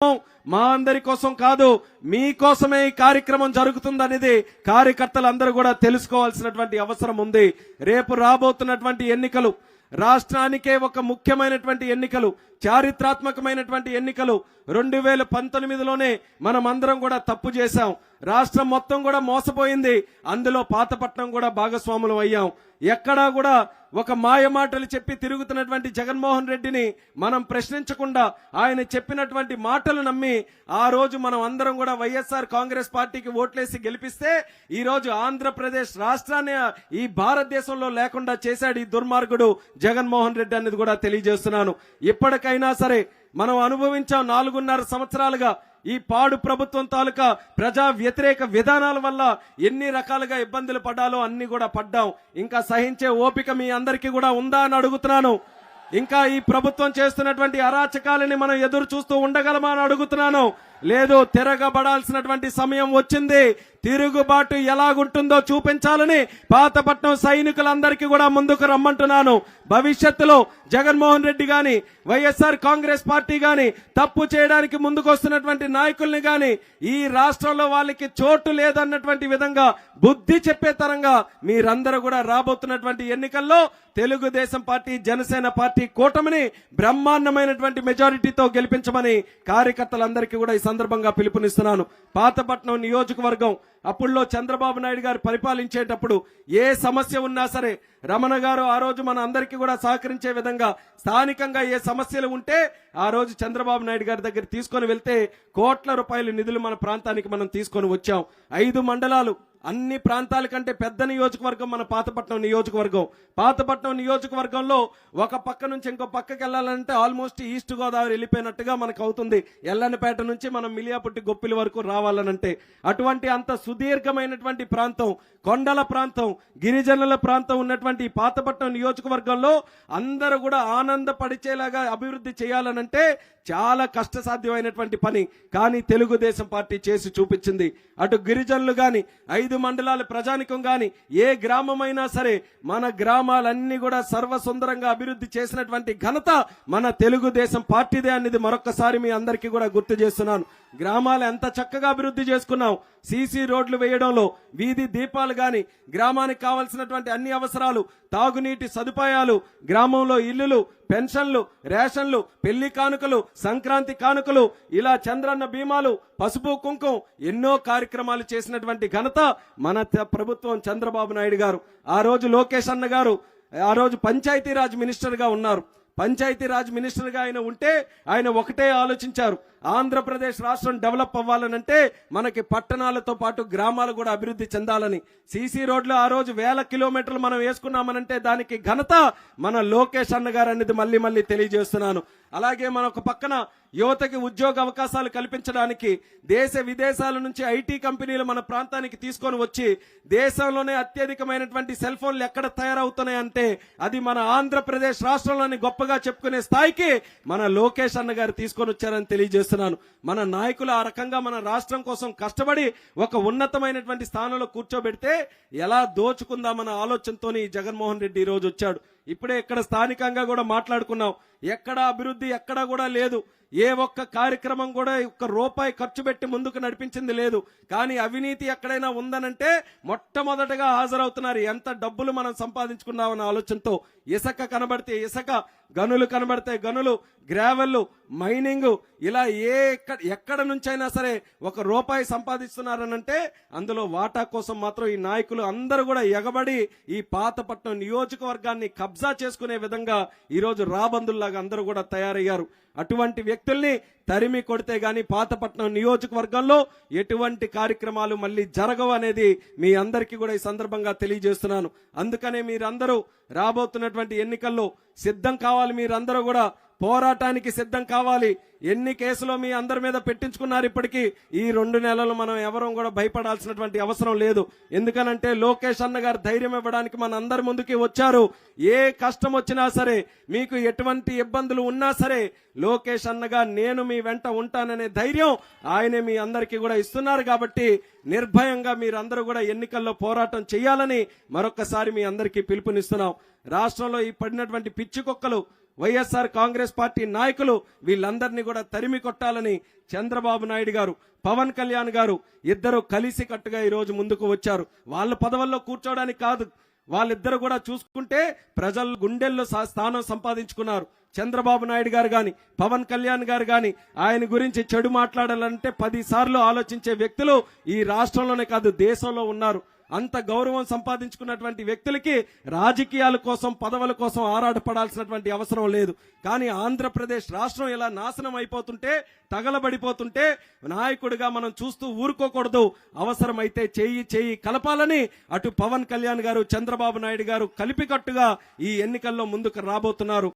మా అందరి కోసం కాదు, మీకోసమే ఈ కార్యక్రమం జరుగుతుందనేది కార్యకర్తలందరూ కూడా తెలుసుకోవాల్సినటువంటి అవసరం ఉంది. రేపు రాబోతున్నటువంటి ఎన్నికలు రాష్ట్రానికే ఒక ముఖ్యమైనటువంటి ఎన్నికలు, చారిత్రాత్మకమైనటువంటి ఎన్నికలు. 2019లోనే మనం అందరం కూడా తప్పు చేశాం. రాష్ట్రం మొత్తం కూడా మోసపోయింది. అందులో పాతపట్నం కూడా భాగస్వాములు అయ్యాం. ఎక్కడా కూడా ఒక మాయమాటలు చెప్పి తిరుగుతున్నటువంటి జగన్మోహన్ రెడ్డిని మనం ప్రశ్నించకుండా ఆయన చెప్పినటువంటి మాటలు నమ్మి ఆ రోజు మనం అందరం కూడా వైఎస్ఆర్ కాంగ్రెస్ పార్టీకి ఓట్లేసి గెలిపిస్తే ఈ రోజు ఆంధ్రప్రదేశ్ రాష్ట్రాన్ని ఈ భారతదేశంలో లేకుండా చేశాడు ఈ దుర్మార్గుడు జగన్మోహన్ రెడ్డి అనేది కూడా తెలియజేస్తున్నాను. ఇప్పటికైనా సరే మనం అనుభవించాం 4.5 సంవత్సరాలుగా ఈ పాడు ప్రభుత్వం తాలూకా ప్రజా వ్యతిరేక విధానాల వల్ల ఎన్ని రకాలుగా ఇబ్బందులు పడ్డాలో అన్ని కూడా పడ్డాం. ఇంకా సహించే ఓపిక మీ అందరికీ కూడా ఉందా అని అడుగుతున్నాను. ఇంకా ఈ ప్రభుత్వం చేస్తున్నటువంటి అరాచకాలని మనం ఎదురు చూస్తూ ఉండగలమా అని అడుగుతున్నాను. లేదు, తిరగబడాల్సినటువంటి సమయం వచ్చింది. తిరుగుబాటు ఎలాగుంటుందో చూపించాలని పాతపట్నం సైనికులందరికీ కూడా ముందుకు రమ్మంటున్నాను. భవిష్యత్తులో జగన్మోహన్ రెడ్డి గాని వైఎస్ఆర్ కాంగ్రెస్ పార్టీ గాని తప్పు చేయడానికి ముందుకు వస్తున్నటువంటి నాయకుల్ని గాని ఈ రాష్ట్రంలో వాళ్ళకి చోటు లేదన్నటువంటి విధంగా బుద్ధి చెప్పే తరంగా మీరందరూ కూడా రాబోతున్నటువంటి ఎన్నికల్లో తెలుగుదేశం పార్టీ, జనసేన పార్టీ కూటమిని బ్రహ్మాండమైనటువంటి మెజారిటీతో గెలిపించమని కార్యకర్తలందరికీ కూడా ఈ సందర్భంగా పిలుపునిస్తున్నాను. పాతపట్నం నియోజకవర్గం అప్పుడులో చంద్రబాబు నాయుడు గారు పరిపాలించేటప్పుడు ఏ సమస్య ఉన్నా సరే రమణ గారు ఆ రోజు మన అందరికీ కూడా సహకరించే విధంగా స్థానికంగా ఏ సమస్యలు ఉంటే ఆ రోజు చంద్రబాబు నాయుడు గారి దగ్గర తీసుకొని వెళ్తే కోట్ల రూపాయల నిధులు మన ప్రాంతానికి మనం తీసుకొని వచ్చాం. 5 మండలాలు, అన్ని ప్రాంతాల కంటే పెద్ద నియోజకవర్గం మన పాతపట్నం నియోజకవర్గం. పాతపట్నం నియోజకవర్గంలో ఒక పక్క నుంచి ఇంకో పక్కకి వెళ్ళాలంటే ఆల్మోస్ట్ ఈస్ట్ గోదావరి వెళ్ళిపోయినట్టుగా మనకు అవుతుంది. ఎల్లన్నపేట నుంచి మనం మిలియాపుట్టి గొప్పిలి వరకు రావాలనంటే అటువంటి అంత సుదీర్ఘమైనటువంటి ప్రాంతం, కొండల ప్రాంతం, గిరిజనుల ప్రాంతం ఉన్నటువంటి పాతపట్నం నియోజకవర్గంలో అందరూ కూడా ఆనందపడిచేలాగా అభివృద్ధి చేయాలనంటే చాలా కష్టసాధ్యమైనటువంటి పని. కానీ తెలుగుదేశం పార్టీ చేసి చూపించింది. అటు గిరిజనులు గాని, 5 మండలాల ప్రజానికం గాని, ఏ గ్రామమైనా సరే మన గ్రామాలన్నీ కూడా సర్వసుందరంగా అభివృద్ధి చేసినటువంటి ఘనత మన తెలుగుదేశం పార్టీదే అనేది మరొకసారి మీ అందరికీ కూడా గుర్తు చేస్తున్నాను. గ్రామాలు ఎంత చక్కగా అభివృద్ధి చేసుకున్నాం. సీసీ రోడ్లు వేయడంలో, వీధి దీపాలు గాని, గ్రామానికి కావాల్సినటువంటి అన్ని అవసరాలు, తాగునీటి సదుపాయాలు, గ్రామంలో ఇల్లులు, పెన్షన్లు, రేషన్లు, పెళ్లి కానుకలు, సంక్రాంతి కానుకలు, ఇలా చంద్రన్న బీమాలు, పసుపు కుంకుమ, ఎన్నో కార్యక్రమాలు చేసినటువంటి ఘనత మన ప్రభుత్వం చంద్రబాబు నాయుడు గారు. ఆ రోజు లోకేష్ అన్న గారు ఆ రోజు పంచాయతీరాజ్ మినిస్టర్ గా ఉన్నారు. పంచాయతీరాజ్ మినిస్టర్ గా ఆయన ఉంటే ఆయన ఒకటే ఆలోచించారు, ఆంధ్రప్రదేశ్ రాష్ట్రం డెవలప్ అవ్వాలనంటే మనకి పట్టణాలతో పాటు గ్రామాలు కూడా అభివృద్ధి చెందాలని. సీసీ రోడ్లు ఆ రోజు 1000 కిలోమీటర్లు మనం వేసుకున్నామనంటే దానికి ఘనత మన లోకేష్ అన్న గారు అనేది మళ్ళీ తెలియజేస్తున్నాను. అలాగే మన ఒక పక్కన యువతకి ఉద్యోగ అవకాశాలు కల్పించడానికి దేశ విదేశాల నుంచి ఐటీ కంపెనీలు మన ప్రాంతానికి తీసుకొని వచ్చి దేశంలోనే అత్యధికమైనటువంటి సెల్ ఫోన్లు ఎక్కడ తయారవుతున్నాయంటే అది మన ఆంధ్రప్రదేశ్ రాష్ట్రంలోని గొప్పగా చెప్పుకునే స్థాయికి మన లోకేష్ అన్న గారు తీసుకొని వచ్చారని తెలియజేస్తున్నాను. మన నాయకులు ఆ రకంగా మన రాష్ట్రం కోసం కష్టపడి ఒక ఉన్నతమైనటువంటి స్థానంలో కూర్చోబెడితే ఎలా దోచుకుందామన్న ఆలోచనతో జగన్మోహన్ రెడ్డి ఈ రోజు వచ్చాడు. ఇప్పుడే ఇక్కడ స్థానికంగా కూడా మాట్లాడుకున్నాం. ఎక్కడ అభివృద్ధి ఎక్కడా కూడా లేదు. ఏ ఒక్క కార్యక్రమం కూడా ఒక్క రూపాయి ఖర్చు పెట్టి ముందుకు నడిపించింది లేదు. కానీ అవినీతి ఎక్కడైనా ఉందనంటే మొట్టమొదటగా హాజరవుతున్నారు. ఎంత డబ్బులు మనం సంపాదించుకున్నామన్న ఆలోచనతో ఇసుక కనబడితే ఇసుక, గనులు కనబడితే గనులు, గ్రావెల్, మైనింగ్, ఇలా ఎక్కడ నుంచైనా సరే ఒక రూపాయి సంపాదిస్తున్నారనంటే అందులో వాటా కోసం మాత్రం ఈ నాయకులు అందరూ కూడా ఎగబడి ఈ పాతపట్నం నియోజకవర్గాన్ని కబ్జా చేసుకునే విధంగా ఈరోజు రాబందుల్లాగా అందరూ కూడా తయారయ్యారు. అటువంటి వ్యక్తుల్ని తరిమి కొడితే గాని పాతపట్నం నియోజకవర్గంలో ఎటువంటి కార్యక్రమాలు మళ్ళీ జరగవు అనేది మీ అందరికీ కూడా ఈ సందర్భంగా తెలియజేస్తున్నాను. అందుకనే మీరందరూ రాబోతున్నటువంటి ఎన్నికల్లో సిద్ధం కావాలి. మీరందరూ కూడా పోరాటానికి సిద్ధం కావాలి. ఎన్ని కేసులో మీ అందరి మీద పెట్టించుకున్నారు. ఇప్పటికీ ఈ 2 నెలలు మనం ఎవరూ కూడా భయపడాల్సినటువంటి అవసరం లేదు. ఎందుకనంటే లోకేష్ అన్న గారు ధైర్యం ఇవ్వడానికి మన అందరి ముందుకి వచ్చారు. ఏ కష్టం వచ్చినా సరే, మీకు ఎటువంటి ఇబ్బందులు ఉన్నా సరే లోకేష్ అన్నగా నేను మీ వెంట ఉంటాననే ధైర్యం ఆయనే మీ అందరికీ కూడా ఇస్తున్నారు. కాబట్టి నిర్భయంగా మీరందరూ కూడా ఎన్నికల్లో పోరాటం చేయాలని మరొకసారి మీ అందరికీ పిలుపునిస్తున్నాం. రాష్ట్రంలో ఈ పడినటువంటి పిచ్చి కుక్కలు వైఎస్ఆర్ కాంగ్రెస్ పార్టీ నాయకులు వీళ్ళందరినీ కూడా తరిమి కొట్టాలని చంద్రబాబు నాయుడు గారు, పవన్ కళ్యాణ్ గారు ఇద్దరు కలిసి కట్టుగా ఈ రోజు ముందుకు వచ్చారు. వాళ్ళ పదవుల్లో కూర్చోవడానికి కాదు, వాళ్ళిద్దరు కూడా చూసుకుంటే ప్రజల గుండెల్లో స్థానం సంపాదించుకున్నారు. చంద్రబాబు నాయుడు గారు గాని, పవన్ కళ్యాణ్ గారు గాని ఆయన గురించి చెడు మాట్లాడాలంటే 10 సార్లు ఆలోచించే వ్యక్తులు ఈ రాష్ట్రంలోనే కాదు దేశంలో ఉన్నారు. అంత గౌరవం సంపాదించుకున్నటువంటి వ్యక్తులకి రాజకీయాల కోసం, పదవుల కోసం ఆరాటపడాల్సినటువంటి అవసరం లేదు. కానీ ఆంధ్రప్రదేశ్ రాష్ట్రం ఇలా నాశనం అయిపోతుంటే, తగలబడిపోతుంటే నాయకుడిగా మనం చూస్తూ ఊరుకోకూడదు. అవసరమైతే చేయి కలపాలని అటు పవన్ కళ్యాణ్ గారు, చంద్రబాబు నాయుడు గారు కలిపికట్టుగా ఈ ఎన్నికల్లో ముందుకు రాబోతున్నారు.